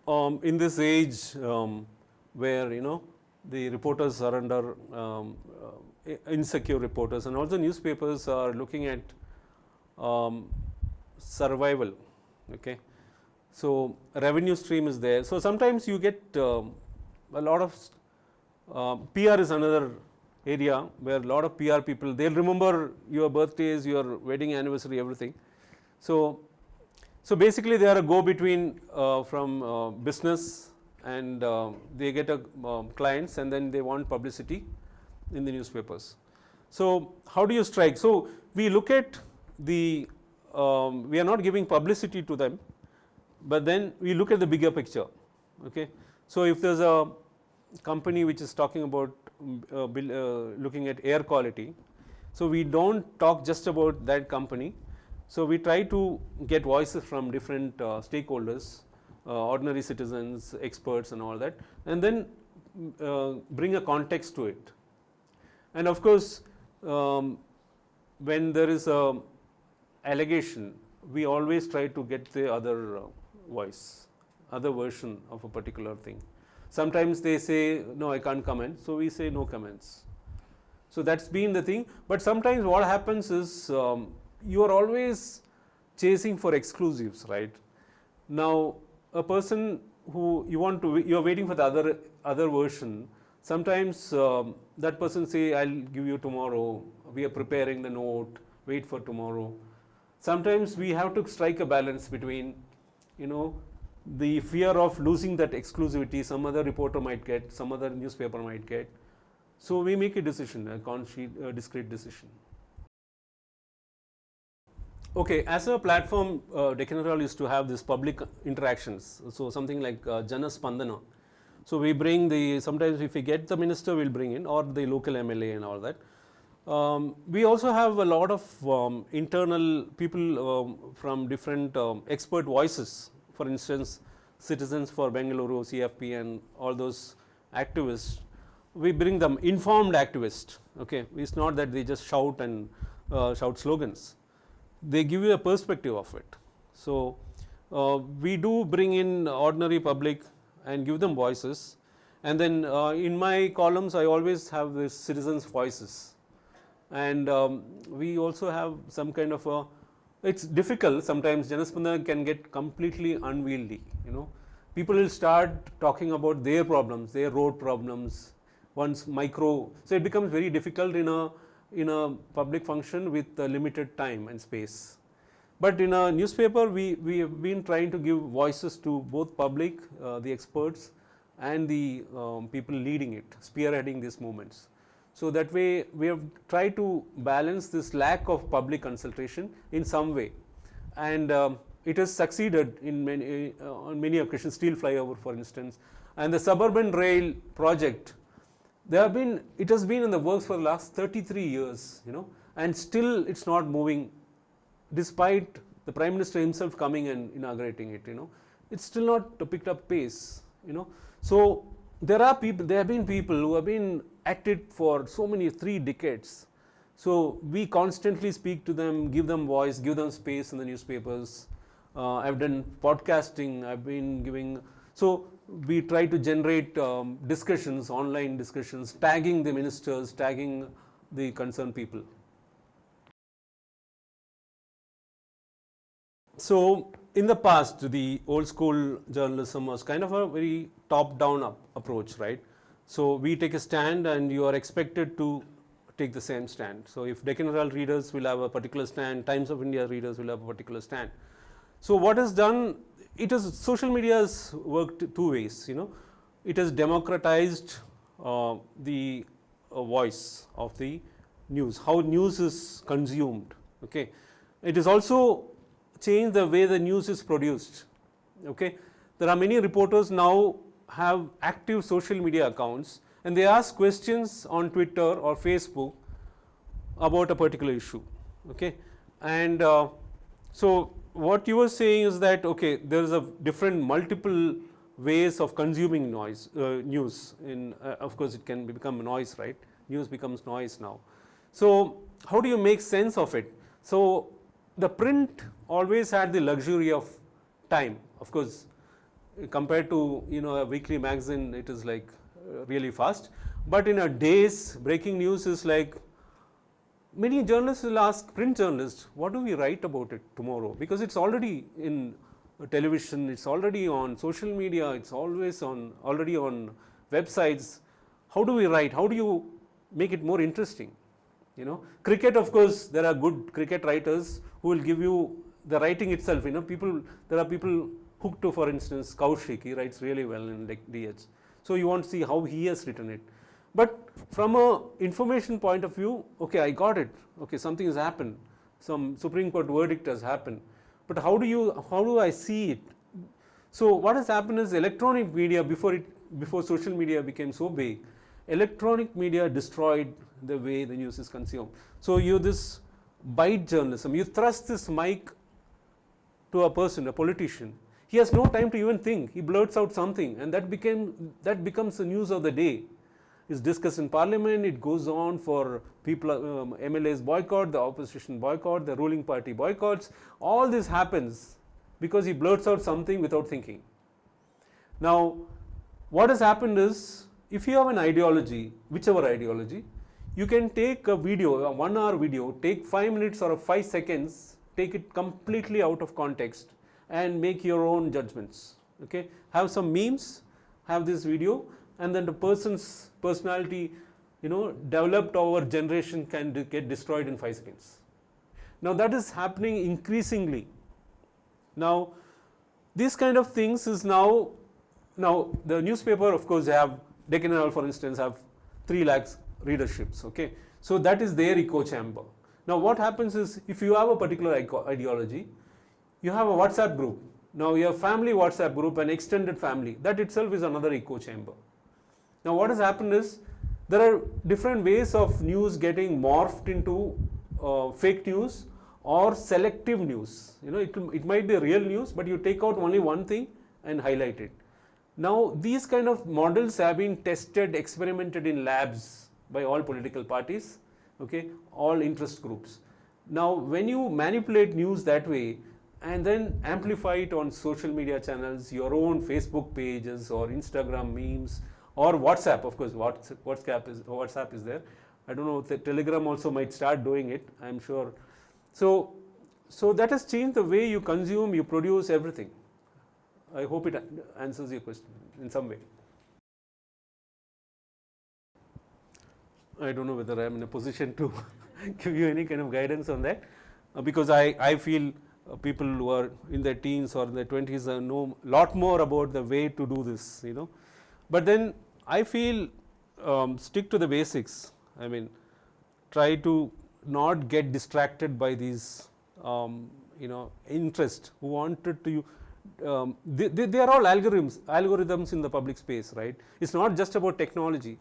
in this age where the reporters are under insecure reporters, and also newspapers are looking at survival. Okay, so revenue stream is there. So sometimes you get a lot of PR is another area where a lot of PR people, they'll remember your birthdays, your wedding anniversary, everything. So basically they are a go-between from business, and they get clients, and then they want publicity in the newspapers. So how do you strike? So we look at the, we are not giving publicity to them, but then we look at the bigger picture. Okay, so if there's a company which is talking about looking at air quality, so we don't talk just about that company. So we try to get voices from different stakeholders, ordinary citizens, experts and all that, and then bring a context to it. And of course, when there is a allegation, we always try to get the other voice, other version of a particular thing. Sometimes they say, no, I can't comment, so we say no comments. So that's been the thing. But sometimes what happens is you are always chasing for exclusives, right? Now, a person who you are waiting for the other version. Sometimes that person say, I'll give you tomorrow. We are preparing the note. Wait for tomorrow. Sometimes we have to strike a balance between, the fear of losing that exclusivity. Some other reporter might get, some other newspaper might get. So we make a decision, a discrete decision. Okay, as a platform, Deccan Herald used to have this public interactions. So something like Jana Spandana. So we bring sometimes if we get the minister, we'll bring in, or the local MLA and all that. We also have a lot of internal people from different expert voices. For instance, Citizens for Bengaluru, CFP and all those activists. We bring them informed activists. Okay, it's not that they just shout and shout slogans. They give you a perspective of it. So we do bring in ordinary public and give them voices. And then in my columns, I always have this citizens' voices. And we also have some kind of a, it's difficult sometimes. Janaspandana can get completely unwieldy. People will start talking about their problems, their road problems, once micro. So it becomes very difficult in a public function with limited time and space. But in a newspaper, we have been trying to give voices to both public, the experts, and the people leading it, spearheading these movements. So that way, we have tried to balance this lack of public consultation in some way, and it has succeeded in on many occasions. Steel flyover, for instance, and the suburban rail project. It has been in the works for the last 33 years, and still it's not moving, despite the Prime Minister himself coming and inaugurating it. It's still not picked up pace. So there have been people who have been at it for so many 3 decades. So we constantly speak to them, give them voice, give them space in the newspapers. I've done podcasting. I've been giving. So we try to generate discussions, online discussions, tagging the ministers, tagging the concerned people. So in the past, the old school journalism was kind of a very top-down approach, right? So we take a stand and you are expected to take the same stand. So if Deccan Herald readers will have a particular stand, Times of India readers will have a particular stand. So what is done, social media has worked 2 ways, It has democratized the voice of the news, how news is consumed, okay. It has also changed the way the news is produced, okay. There are many reporters now have active social media accounts, and they ask questions on Twitter or Facebook about a particular issue, okay. And so what you were saying is that, okay, there is a different multiple ways of consuming news. Of course, it can become noise, right? News becomes noise now. So how do you make sense of it? So the print always had the luxury of time. Of course, compared to a weekly magazine, it is like really fast. But in a day's breaking news is like, many journalists will ask print journalists, what do we write about it tomorrow? Because it's already in television, it's already on social media, it's already on websites. How do we write? How do you make it more interesting? Cricket, of course, there are good cricket writers who will give you the writing itself. There are people hooked to, for instance, Kaushik, he writes really well in like DH. So you want to see how he has written it. But from a information point of view, okay, I got it. Okay, something has happened. Some Supreme Court verdict has happened. But how do I see it? So what has happened is electronic media, before social media became so big, electronic media destroyed the way the news is consumed. So this bite journalism, you thrust this mic to a person, a politician, he has no time to even think. He blurts out something, and that becomes the news of the day. It's discussed in parliament, it goes on for people, MLAs boycott, the opposition boycott, the ruling party boycotts. All this happens because he blurts out something without thinking. Now, what has happened is, if you have an ideology, whichever ideology, you can take a video, a 1 hour video, take 5 minutes or 5 seconds, take it completely out of context and make your own judgments. Okay, have some memes, have this video, and then the person's personality, developed over generation can get destroyed in 5 seconds. Now that is happening increasingly. Now these kind of things is now the newspaper, of course, they have Deccan Herald, for instance, have 3 lakhs readerships. Okay, so that is their echo chamber. Now what happens is, if you have a particular ideology, you have a WhatsApp group. Now you have family WhatsApp group and extended family. That itself is another echo chamber. Now what has happened is, there are different ways of news getting morphed into fake news or selective news. It might be real news, but you take out only one thing and highlight it. Now these kind of models have been tested, experimented in labs by all political parties, okay, all interest groups. Now when you manipulate news that way and then amplify it on social media channels, your own Facebook pages or Instagram memes, or WhatsApp, of course, WhatsApp is there. I don't know if the Telegram also might start doing it, I'm sure. So that has changed the way you consume, you produce everything. I hope it answers your question in some way. I don't know whether I am in a position to give you any kind of guidance on that, because I feel people who are in their teens or in their 20s know a lot more about the way to do this, But then I feel stick to the basics. I mean, try to not get distracted by these, interest who wanted to. They are all algorithms in the public space, right? It's not just about technology.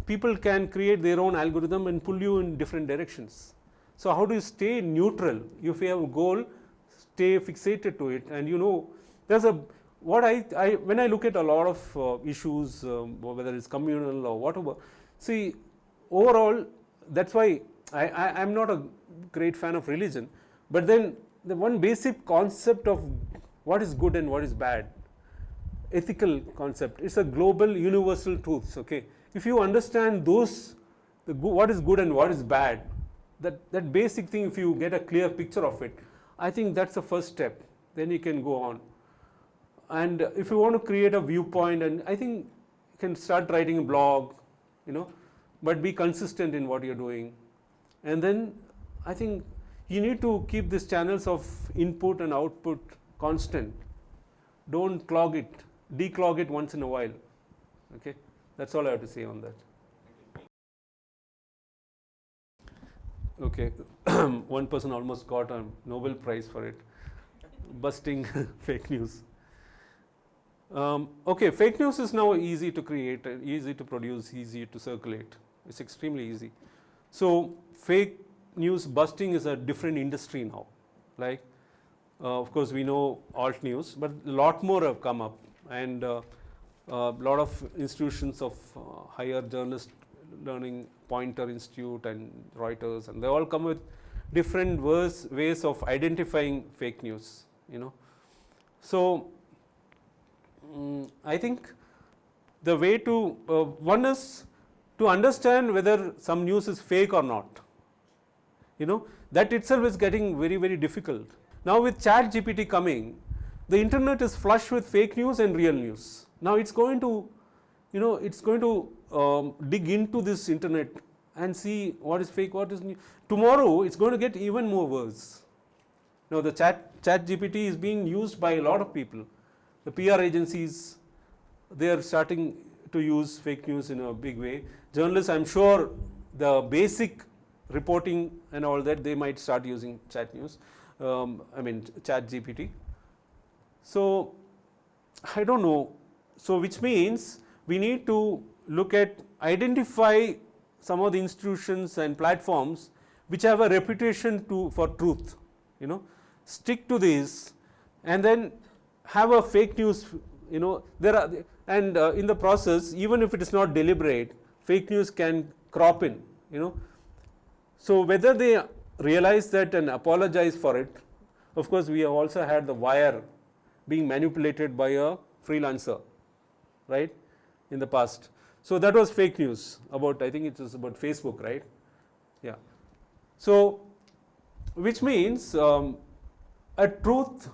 People can create their own algorithm and pull you in different directions. So how do you stay neutral? If you have a goal, stay fixated to it, and there's when I look at a lot of issues, whether it's communal or whatever, see, overall, that's why I'm not a great fan of religion, but then the one basic concept of what is good and what is bad, ethical concept, it's a global universal truths, okay? If you understand what is good and what is bad, that basic thing, if you get a clear picture of it, I think that's the first step. Then you can go on. And if you want to create a viewpoint, and I think you can start writing a blog, but be consistent in what you're doing. And then I think you need to keep these channels of input and output constant. Don't clog it, declog it once in a while. Okay, that's all I have to say on that. Okay, one person almost got a Nobel Prize for it, busting fake news. Okay, fake news is now easy to create, easy to produce, easy to circulate. It's extremely easy. So fake news busting is a different industry now. Like, of course, we know alt news, but a lot more have come up, and a lot of institutions of higher journalist learning, Pointer Institute and Reuters, and they all come with different ways of identifying fake news. So I think the way to, one is to understand whether some news is fake or not. That itself is getting very, very difficult. Now with ChatGPT coming, the internet is flush with fake news and real news. Now it's going to, dig into this internet and see what is fake, what is new. Tomorrow it's going to get even more worse. Now the ChatGPT is being used by a lot of people. The PR agencies, they are starting to use fake news in a big way. Journalists, I'm sure the basic reporting and all that, they might start using ChatGPT. So I don't know. So which means we need to look at, identify some of the institutions and platforms which have a reputation for truth. Stick to these, and then have a fake news. There are, and in the process, even if it is not deliberate, fake news can crop in. So whether they realize that and apologize for it. Of course, we have also had the wire being manipulated by a freelancer, right, in the past. So that was fake news about, I think it was about Facebook, right? Yeah. So which means a truth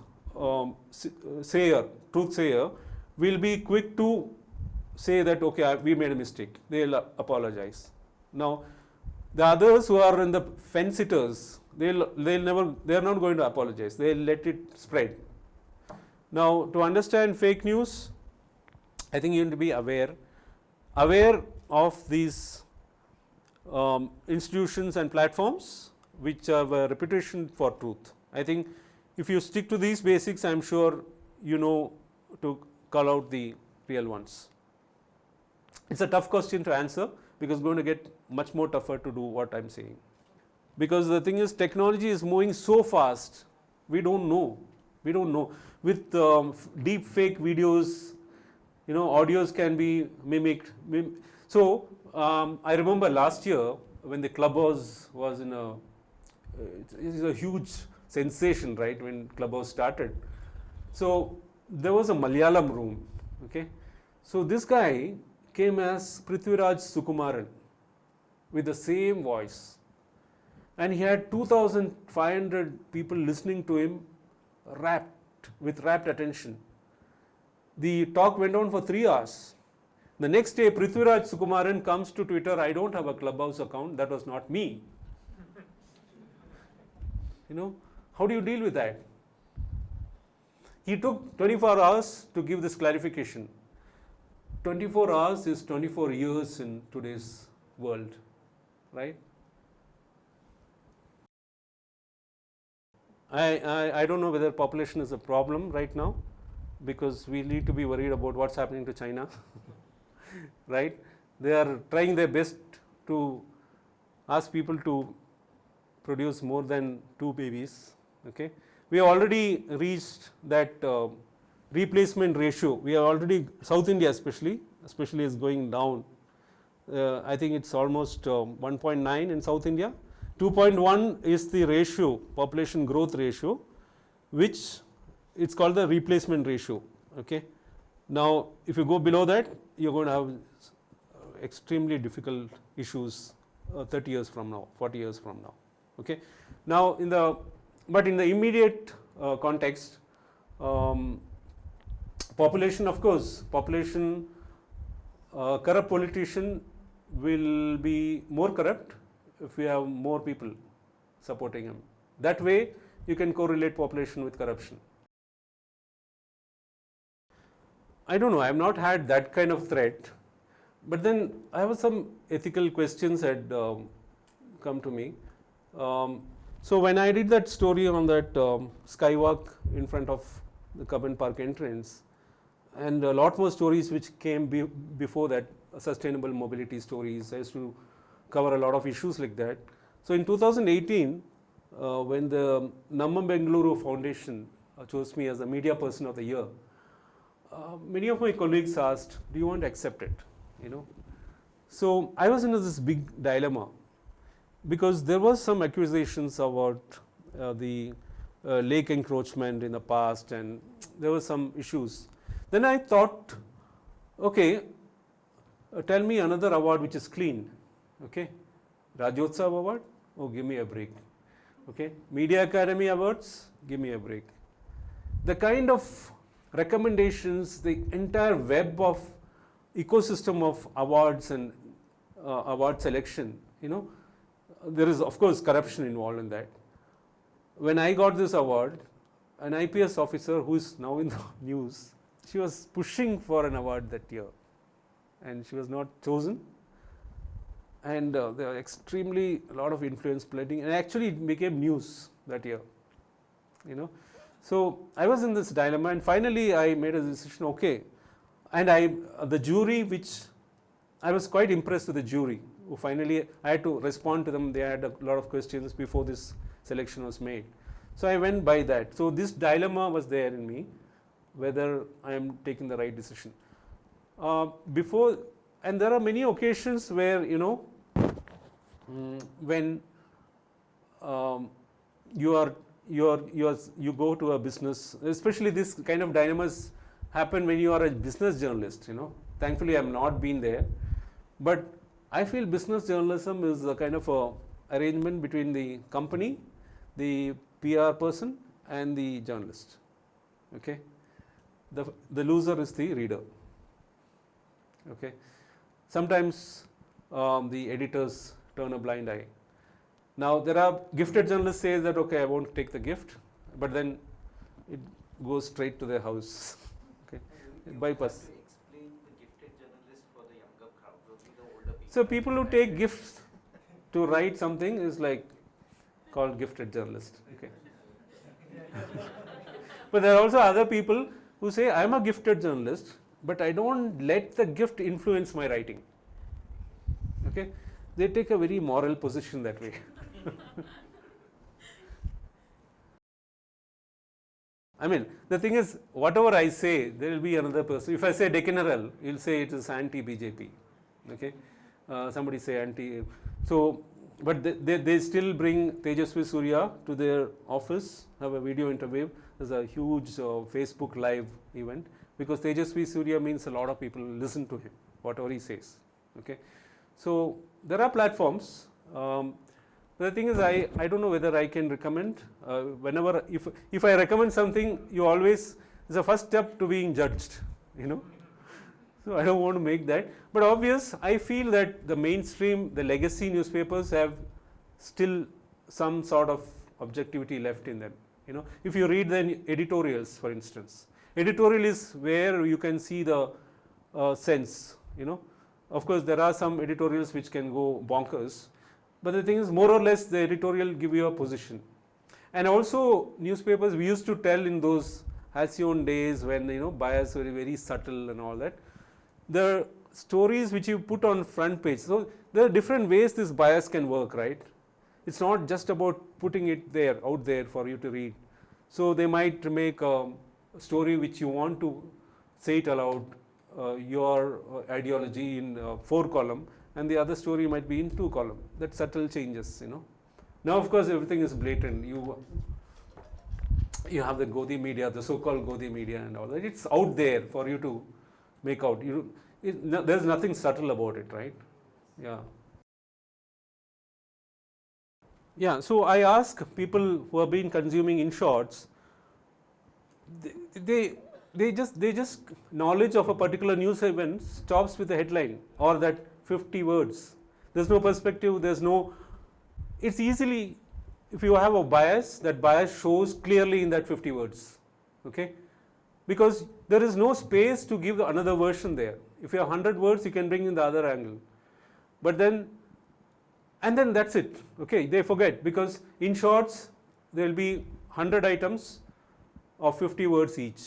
sayer will be quick to say that, okay, we made a mistake. They'll apologize. Now the others who are in the fence sitters, they are not going to apologize. They'll let it spread. Now to understand fake news, I think you need to be aware of these institutions and platforms which have a reputation for truth. I think if you stick to these basics, I'm sure to call out the real ones. It's a tough question to answer, because it's going to get much more tougher to do what I'm saying. Because the thing is, technology is moving so fast, we don't know. With deep fake videos, audios can be mimicked. So I remember last year when the Clubhouse was it is a huge sensation, right, when Clubhouse started. So there was a Malayalam room, okay. So this guy came as Prithviraj Sukumaran with the same voice, and he had 2,500 people listening to him with rapt attention. The talk went on for 3 hours. The next day, Prithviraj Sukumaran comes to Twitter, I don't have a Clubhouse account, that was not me. How do you deal with that? He took 24 hours to give this clarification. 24 hours is 24 years in today's world, right? I don't know whether population is a problem right now, because we need to be worried about what's happening to China, right? They are trying their best to ask people to produce more than 2 babies, okay? We have already reached that replacement ratio. We are already, South India especially is going down. I think it's almost 1.9 in South India. 2.1 is the ratio, population growth ratio, which it's called the replacement ratio, okay. Now if you go below that, you're going to have extremely difficult issues 30 years from now, 40 years from now, okay. Now in the immediate context, population, of course, corrupt politician will be more corrupt if we have more people supporting him. That way you can correlate population with corruption. I don't know, I have not had that kind of threat, but then I have some ethical questions had come to me. So when I did that story on that skywalk in front of the Cubbon Park entrance, and a lot more stories which came before that, sustainable mobility stories, I used to cover a lot of issues like that. So in 2018, when the Nammam Bengaluru Foundation chose me as a media person of the year, many of my colleagues asked, do you want to accept it? So I was in this big dilemma, because there was some accusations about the lake encroachment in the past, and there were some issues. Then I thought, Okay, tell me another award which is clean. Okay, Rajyotsav Award, oh give me a break. Okay, Media Academy Awards, give me a break. The kind of recommendations, the entire web of ecosystem of awards and award selection, there is of course corruption involved in that. When I got this award, an IPS officer who is now in the news, she was pushing for an award that year and she was not chosen, and there were extremely a lot of influence playing, and actually it became news that year. So I was in this dilemma, and finally I made a decision, okay, and the jury, which I was quite impressed with the jury, who finally I had to respond to them. They had a lot of questions before this selection was made. So I went by that. So this dilemma was there in me, whether I am taking the right decision. And there are many occasions where, when you go to a business, especially this kind of dilemmas happen when you are a business journalist. Thankfully, I have not been there, but I feel business journalism is a kind of a arrangement between the company, the PR person, and the journalist. Okay, the loser is the reader. Okay, sometimes the editors turn a blind eye. Now there are gifted journalists say that okay, I won't take the gift, but then it goes straight to their house. Okay, it bypass. Explain the gifted journalist for the younger crowd, only the older people. So people who take gifts to write something is like called gifted journalist. Okay. But there are also other people who say I am a gifted journalist, but I don't let the gift influence my writing. Okay, they take a very moral position that way. I mean, the thing is, whatever I say, there will be another person. If I say Deccan Herald, you'll say it is anti-BJP. Okay, somebody say anti. So, but they still bring Tejasvi Surya to their office, have a video interview. There's a huge Facebook live event, because Tejasvi Surya means a lot of people listen to him, whatever he says. Okay, so there are platforms. The thing is, I don't know whether I can recommend. Whenever, if I recommend something, you always, it's the first step to being judged, So I don't want to make that. But obvious, I feel that the mainstream, the legacy newspapers have still some sort of objectivity left in them. If you read the editorials, for instance, editorial is where you can see the sense. Of course, there are some editorials which can go bonkers. But the thing is, more or less, the editorial give you a position. And also, newspapers, we used to tell in those halcyon days when, bias were very subtle and all that, the stories which you put on front page. So, there are different ways this bias can work, right? It's not just about putting it there, out there for you to read. So, they might make a story which you want to say it aloud, your ideology in 4 column, and the other story might be in 2 column. That subtle changes, Now, of course, everything is blatant. You have the Godi media, the so-called Godi media and all that. It's out there for you to make out. There's nothing subtle about it, right? Yeah. Yeah, so I ask people who have been consuming in shorts, they just knowledge of a particular news event stops with the headline or that 50 words. There's no perspective, it's easily, if you have a bias, that bias shows clearly in that 50 words, okay? Because there is no space to give another version there. If you have 100 words, you can bring in the other angle. But then that's it, okay? They forget, because in shorts, there will be 100 items of 50 words each,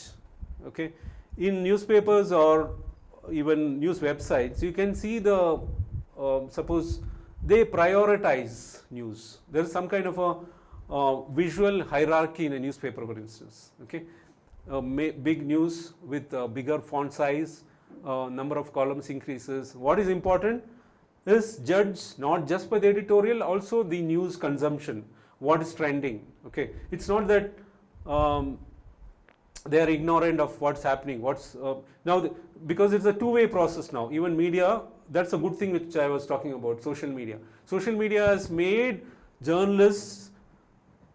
okay? In newspapers or even news websites, you can see suppose they prioritize news. There is some kind of a visual hierarchy in a newspaper, for instance, okay? Big news with bigger font size, number of columns increases. What is important is judged not just by the editorial, also the news consumption, what is trending, okay? It's not that they are ignorant of what's happening. Because it's a two-way process now. Even media, that's a good thing which I was talking about, social media. Social media has made journalists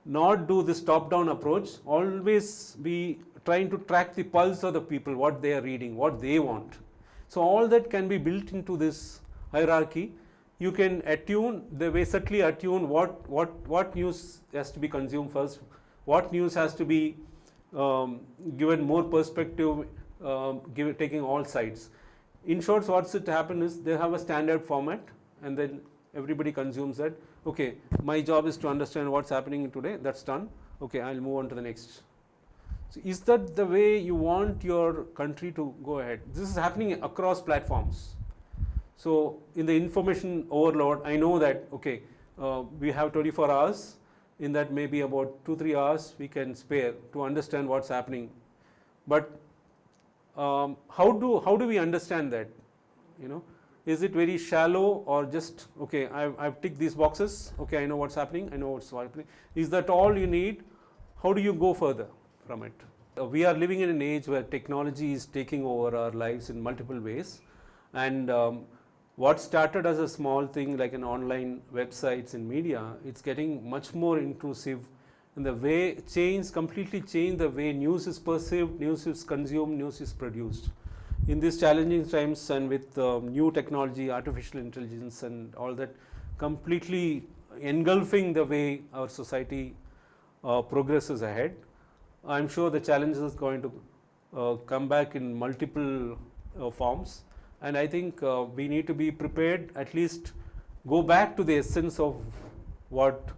not do this top-down approach, always be trying to track the pulse of the people, what they are reading, what they want. So all that can be built into this hierarchy. You can subtly attune what news has to be consumed first, what news has to be given more perspective, taking all sides. In short, what's it happen is they have a standard format, and then everybody consumes that. Okay, my job is to understand what's happening today. That's done. Okay, I'll move on to the next. So is that the way you want your country to go ahead? This is happening across platforms. So in the information overload, I know that, okay, we have 24 hours. In that, maybe about 2-3 hours we can spare to understand what's happening. But how do we understand that? Is it very shallow, or just, okay, I've ticked these boxes, okay, I know what's happening, I know what's happening. Is that all you need? How do you go further from it? We are living in an age where technology is taking over our lives in multiple ways, and what started as a small thing like an online websites and media, it's getting much more intrusive, and the way completely changed the way news is perceived, news is consumed, news is produced. In these challenging times, and with new technology, artificial intelligence and all that completely engulfing the way our society progresses ahead, I'm sure the challenges is going to come back in multiple forms. And I think we need to be prepared, at least go back to the essence of what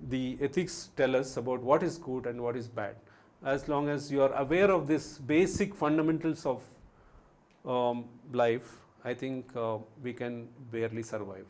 the ethics tell us about what is good and what is bad. As long as you are aware of this basic fundamentals of life, I think we can barely survive.